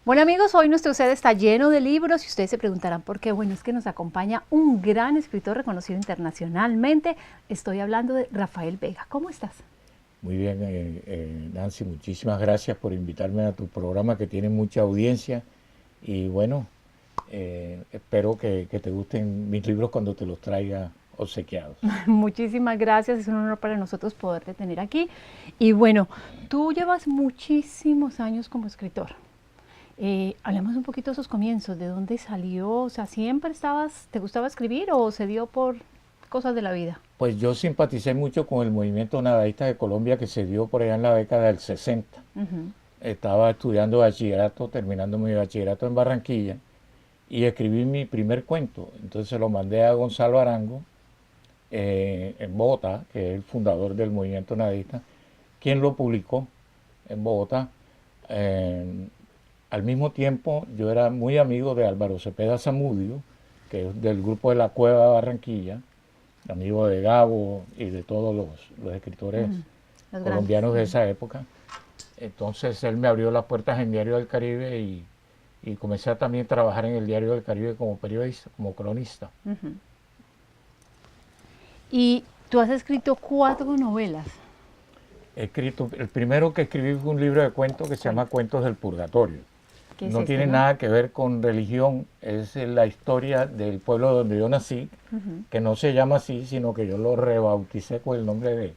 Bueno amigos, hoy nuestro set está lleno de libros y ustedes se preguntarán por qué. Bueno, es que nos acompaña un gran escritor reconocido internacionalmente. Estoy hablando de Rafael Vega. ¿Cómo estás? Muy bien, Nancy, muchísimas gracias por invitarme a tu programa que tiene mucha audiencia y bueno, espero que te gusten mis libros cuando te los traiga obsequiados. Muchísimas gracias, es un honor para nosotros poderte tener aquí. Y bueno, tú llevas muchísimos años como escritor. Hablemos un poquito de esos comienzos, de dónde salió, o sea, ¿siempre te gustaba escribir o se dio por cosas de la vida? Pues yo simpaticé mucho con el movimiento nadaísta de Colombia que se dio por allá en la década del 60. Ujú. Estaba estudiando bachillerato, terminando mi bachillerato en Barranquilla y escribí mi primer cuento. Entonces se lo mandé a Gonzalo Arango en Bogotá, que es el fundador del movimiento nadaísta, quien lo publicó en Bogotá. Eh, Al mismo tiempo, yo era muy amigo de Álvaro Cepeda Zamudio, que es del grupo de La Cueva de Barranquilla, amigo de Gabo y de todos los escritores Ujú. Los grandes. colombianos de Ujú. esa época. Entonces él me abrió las puertas en Diario del Caribe y comencé a también trabajar en el Diario del Caribe como periodista, como cronista. Ujú. Y tú has escrito 4 novelas. He escrito, el primero que escribí fue un libro de cuentos que se ¿Cuál? llama Cuentos del Purgatorio. ¿Qué es No este, tiene no? nada que ver con religión, es la historia del pueblo donde yo nací, Ujú. que no se llama así, sino que yo lo rebauticé con el nombre de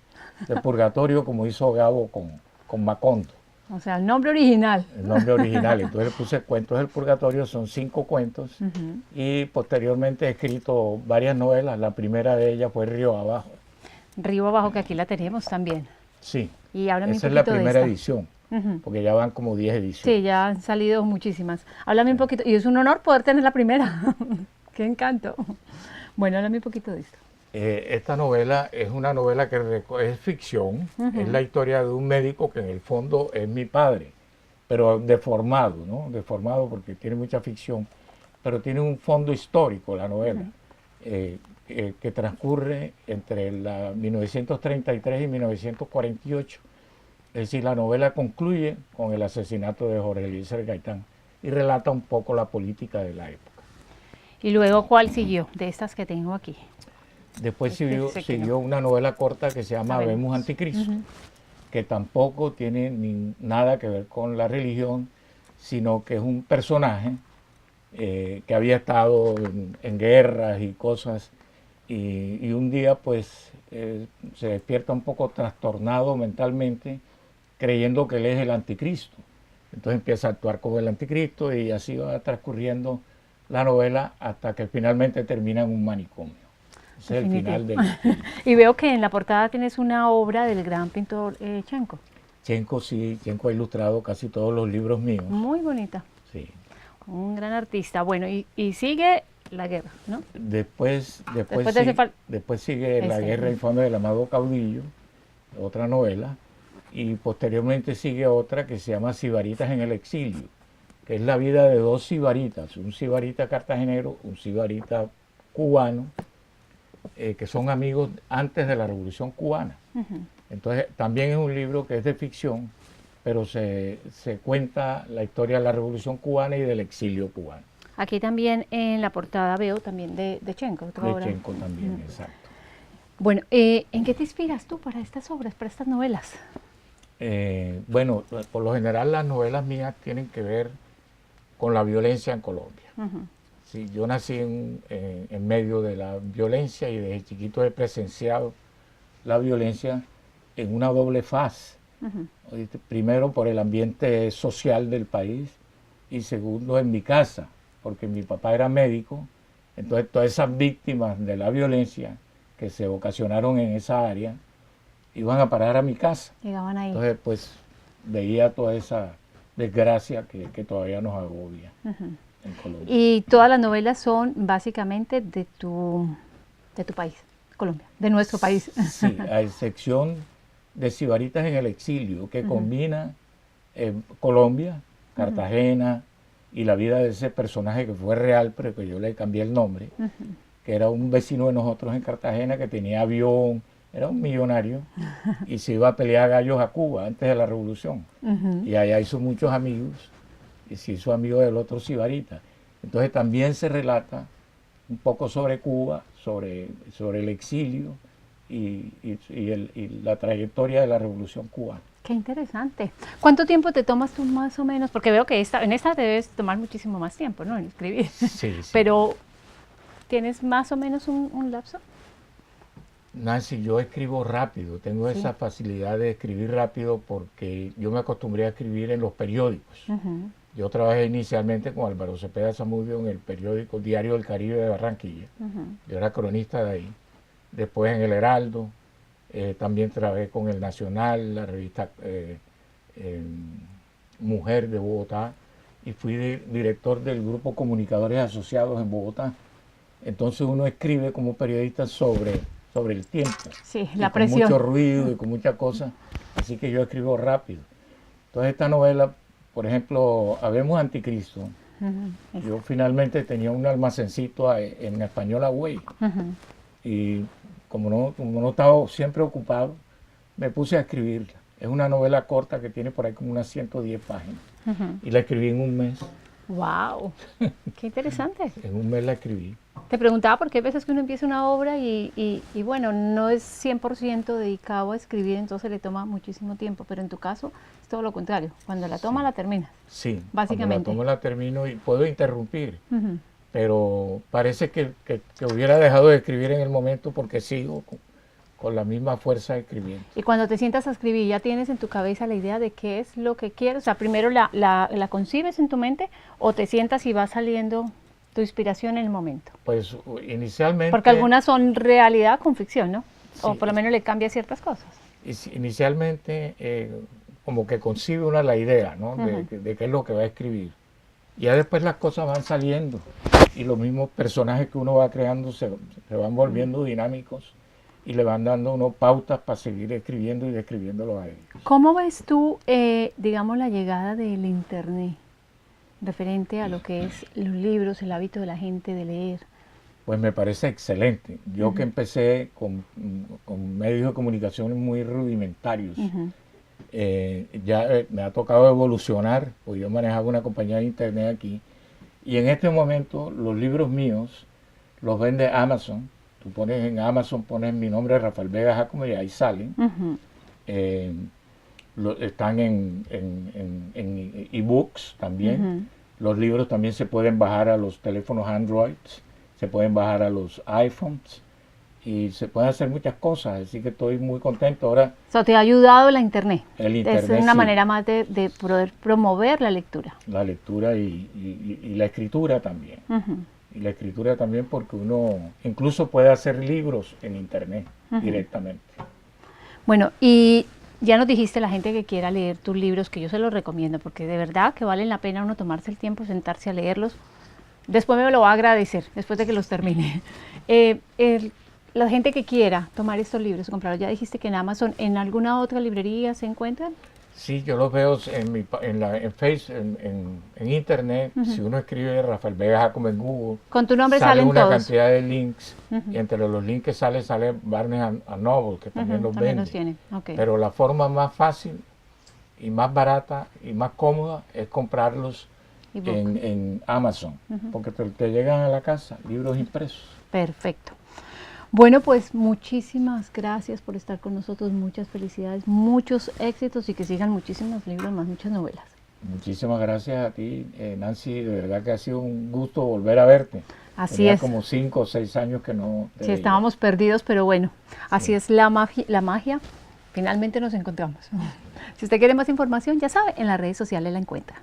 Purgatorio, como hizo Gabo con Macondo, O sea, el nombre original. el nombre original. Entonces le puse Cuentos del Purgatorio, son 5 cuentos, Ujú. y posteriormente he escrito varias novelas. La primera de ellas fue Río Abajo. Río Abajo, que aquí la tenemos también. Sí, Y háblame un esa es la poquito de primera esta. edición, Ujú. porque ya van como 10 Sí, ediciones. ya han salido muchísimas. Háblame Sí. un poquito, y es un honor poder tener la primera. Qué encanto. Bueno, háblame un poquito de esto. Esta novela es una novela que es ficción, es Ujú. la historia de un médico que en el fondo es mi padre, pero deformado, ¿no? Deformado porque tiene mucha ficción, pero tiene un fondo histórico la novela, que transcurre entre la 1933 y 1948. Es decir, la novela concluye con el asesinato de Jorge Eliezer Gaitán y relata un poco la política de la época. Y luego, ¿cuál siguió de estas que tengo aquí? Después Este sé que no. siguió una novela corta que se llama Habemos Sabemos. Anticristo, Ujú. que tampoco tiene nada que ver con la religión, sino que es un personaje que había estado en guerras y cosas, y un día pues se despierta un poco trastornado mentalmente, creyendo que él es el anticristo. Entonces empieza a actuar como el anticristo y así va transcurriendo la novela hasta que finalmente termina en un manicomio. Ese es el Definitivo. final del libro. Y veo que en la portada tienes una obra del gran pintor Chenco. Chenco sí, Chenco ha ilustrado casi todos los libros míos. Muy bonita. Sí. Un gran artista. Bueno, y sigue la guerra, ¿no? Después de ese Después sigue La este. guerra infame del amado caudillo, otra novela, y posteriormente sigue otra que se llama Sibaritas en el exilio, que es la vida de 2 sibaritas, un sibarita cartagenero, un sibarita cubano, que son amigos antes de la Revolución Cubana. Ujú. Entonces también es un libro que es de ficción, pero se cuenta la historia de la Revolución Cubana y del exilio cubano. Aquí también en la portada veo también de Chenco, otra De obra. Chenco también, exacto. Bueno, ¿en qué te inspiras tú para estas obras, para estas novelas? Bueno, por lo general las novelas mías tienen que ver con la violencia en Colombia. Ujú. Sí, yo nací en medio de la violencia y desde chiquito he presenciado la violencia en una doble faz. Ujú. ¿Oíste? Primero por el ambiente social del país y segundo en mi casa, porque mi papá era médico, entonces todas esas víctimas de la violencia que se ocasionaron en esa área iban a parar a mi casa. Llegaban ahí. Entonces pues veía toda esa desgracia que todavía nos agobia Ujú. en Colombia. Y todas las novelas son básicamente de tu país, Colombia, de nuestro país. Sí, a excepción de Sibaritas en el exilio, que combina Colombia, Cartagena y la vida de ese personaje que fue real, pero que yo le cambié el nombre, que era un vecino de nosotros en Cartagena que tenía avión, era un millonario y se iba a pelear gallos a Cuba antes de la revolución. Ujú. Y allá hizo muchos amigos y se hizo amigo del otro sibarita. Entonces también se relata un poco sobre Cuba, sobre el exilio y la trayectoria de la Revolución cubana. Qué interesante. ¿Cuánto tiempo te tomas tú más o menos? Porque veo que en esta te debes tomar muchísimo más tiempo, ¿no? En escribir. Sí, sí. Pero, ¿tienes más o menos un lapso? Nancy, yo escribo rápido, tengo Sí. esa facilidad de escribir rápido porque yo me acostumbré a escribir en los periódicos. Ujú, Yo trabajé inicialmente con Álvaro Cepeda Zamudio en el periódico Diario del Caribe de Barranquilla. ujú. Yo era cronista de ahí. Después en el Heraldo, también trabajé con el Nacional, la revista Mujer de Bogotá, y fui director del grupo Comunicadores Asociados en Bogotá. Entonces uno escribe como periodista sobre el tiempo, Sí, y la con mucho presión. ruido y con muchas cosas, así que yo escribo rápido. Entonces esta novela, por ejemplo, Habemos Anticristo, Ujú, yo finalmente tenía un almacencito en Español Away, ujú. y como no estaba siempre ocupado, me puse a escribirla. Es una novela corta que tiene por ahí como unas 110 páginas, Ujú. y la escribí en un mes. Wow, qué interesante. En un mes la escribí. Te preguntaba porque hay veces que uno empieza una obra y bueno, no es 100% dedicado a escribir, entonces le toma muchísimo tiempo, pero en tu caso es todo lo contrario. Cuando la toma, Sí. la terminas. Sí, Básicamente. cuando la tomo la termino y puedo interrumpir, Ujú. pero parece que hubiera dejado de escribir en el momento porque sigo con la misma fuerza escribiendo. Y cuando te sientas a escribir, ¿ya tienes en tu cabeza la idea de qué es lo que quieres? O sea, primero la concibes en tu mente o te sientas y va saliendo tu inspiración en el momento. Pues inicialmente, Porque algunas son realidad con ficción, ¿no? O sí, por lo menos le cambia ciertas cosas. inicialmente como que concibe una la idea, ¿no? De qué es lo que va a escribir. Y ya después las cosas van saliendo y los mismos personajes que uno va creando se van volviendo dinámicos y le van dando unos pautas para seguir escribiendo y describiéndolos a ellos. ¿Cómo ves tú, digamos, la llegada del Internet referente a lo que es los libros, el hábito de la gente de leer? Pues me parece excelente. Yo que empecé con medios de comunicación muy rudimentarios, Ujú, ya me ha tocado evolucionar, pues yo manejaba una compañía de internet aquí, y en este momento los libros míos los vende Amazon. Tú pones en Amazon, pones mi nombre, Rafael Vega Jacome, y ahí salen. ujú, Eh, están en ebooks también. ujú. Los libros también se pueden bajar a los teléfonos Android, se pueden bajar a los iPhones y se pueden hacer muchas cosas, así que estoy muy contento. Ahora O sea, te ha ayudado la Internet. el Es internet, una sí, manera más de poder promover la lectura. la lectura y la escritura también. Ujú, Y la escritura también porque uno incluso puede hacer libros en internet directamente. Bueno, y ya nos dijiste la gente que quiera leer tus libros, que yo se los recomiendo, porque de verdad que valen la pena uno tomarse el tiempo, sentarse a leerlos. Después me lo va a agradecer, después de que los termine. La gente que quiera tomar estos libros, comprarlos, ya dijiste que en Amazon, ¿en alguna otra librería se encuentran? Sí, yo los veo en Facebook, en internet. Si uno escribe Rafael Vega Jacome en Google, Con tu nombre sale salen una todos. cantidad de links, y entre los links que sale Barnes and Noble, que también los También vende. los tienen, ok. Pero la forma más fácil y más barata y más cómoda es comprarlos Ebook. en Amazon, porque te llegan a la casa libros impresos. Perfecto. Bueno, pues muchísimas gracias por estar con nosotros, muchas felicidades, muchos éxitos y que sigan muchísimos libros más, muchas novelas. Muchísimas gracias a ti, Nancy, de verdad que ha sido un gusto volver a verte. Así Tenía es. como 5 o 6 años que no te Sí, veía. estábamos perdidos, pero bueno, así Sí. es la magia, finalmente nos encontramos. Si usted quiere más información, ya sabe, en las redes sociales la encuentra.